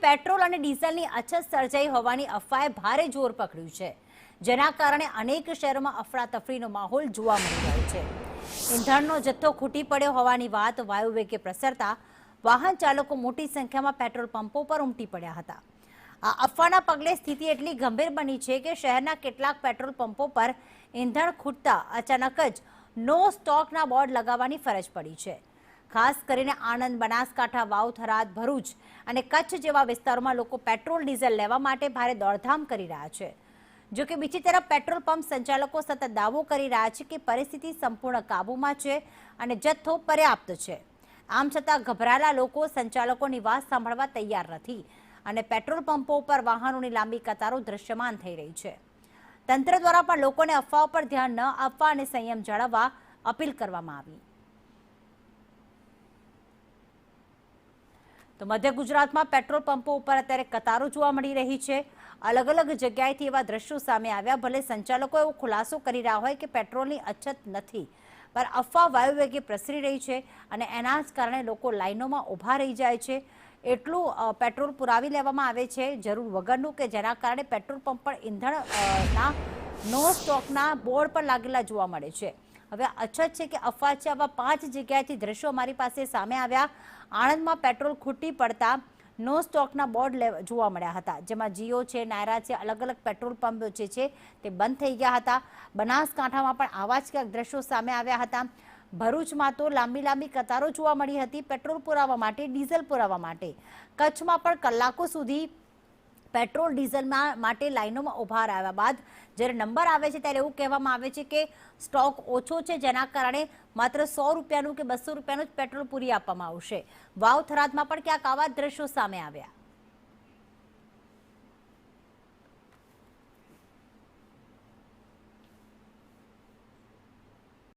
Petrol અને ડીઝલની અછત સર્જાઈ હોવાની અફવાએ ભારે જોર પકડ્યું છે, જેના કારણે અનેક શહેરોમાં અફરાતફરીનો માહોલ જોવા મળી રહ્યો છે। ઈંધણનો જથ્થો ખૂટી પડ્યો હોવાની વાત વાયુવેગે પ્રસરતા વાહન ચાલકો મોટી સંખ્યામાં પેટ્રોલ પંપો પર ઉમટી પડ્યા હતા। આ અફવાના પગલે સ્થિતિ એટલી ગંભીર બની છે કે શહેરના કેટલાક પેટ્રોલ પંપો પર ઈંધણ ખૂટતા અચાનક જ નો સ્ટોકના બોર્ડ લગાવવાની ફરજ પડી છે। ખાસ કરીને આણંદ, બનાસકાંઠા, વાવ, થરાદ, ભરૂચ અને કચ્છ જેવા વિસ્તારોમાં લોકો પેટ્રોલ ડીઝલ લેવા માટે ભારે દોડધામ કરી રહ્યા છે। જો કે બીજી તરફ પેટ્રોલ પંપ સંચાલકો સતત દાવો કરી રહ્યા છે કે પરિસ્થિતિ સંપૂર્ણ કાબૂમાં છે અને જથ્થો પર્યાપ્ત છે। આમ છતાં ગભરાયેલા લોકો સંચાલકોની વાત સાંભળવા તૈયાર નથી અને પેટ્રોલ પંપો પર વાહનોની લાંબી કતારો દ્રશ્યમાન થઈ રહી છે। તંત્ર દ્વારા પણ લોકોને અફવાઓ પર ધ્યાન ન આપવા અને સંયમ જાળવવા અપીલ કરવામાં આવી। તો મધ્ય ગુજરાતમાં પેટ્રોલ પંપો ઉપર અત્યારે કતારો જોવા મળી રહી છે। અલગ અલગ જગ્યાએથી એવા દ્રશ્યો સામે આવ્યા। ભલે સંચાલકો એવો ખુલાસો કરી રહ્યા હોય કે પેટ્રોલની અછત નથી, પણ અફવા વાયુવેગે પ્રસરી રહી છે અને એના જ કારણે લોકો લાઈનોમાં ઊભા રહી જાય છે। એટલું પેટ્રોલ પુરાવી લેવામાં આવે છે જરૂર વગરનું કે જેના કારણે પેટ્રોલ પંપ પર ઈંધણના નો સ્ટોકના બોર્ડ પર લાગેલા જોવા મળે છે। હવે અછત છે કે અફવા છે, આવા 5 જગ્યાએથી દ્રશ્યો અમારી પાસે સામે આવ્યા। આણંદમાં પેટ્રોલ ખૂટી પડતા નો સ્ટોકના બોર્ડ જોવા મળ્યા હતા, જેમાં જીઓ છે, નાયરા છે, અલગ અલગ પેટ્રોલ પંપ જે છે તે બંધ થઈ ગયા હતા। બનાસકાંઠામાં પણ આવા જ ક્યાંક દ્રશ્યો સામે આવ્યા હતા। ભરૂચમાં તો લાંબી કતારો જોવા મળી હતી પેટ્રોલ પુરાવવા માટે, ડીઝલ પુરાવવા માટે। કચ્છમાં પણ કલાકો સુધી પેટ્રોલ ડીઝલ માટે લાઈનોમાં ઊભા રહ્યા બાદ જ્યારે નંબર આવે છે ત્યારે એવું કહેવામાં આવે છે કે સ્ટોક ઓછો છે, જેના કારણે માત્ર 100 રૂપિયાનું કે 200 રૂપિયાનું જ પેટ્રોલ પૂરી આપવામાં આવશે। વાવ, થરાદમાં પણ ક્યાંક આવા દ્રશ્યો સામે આવ્યા।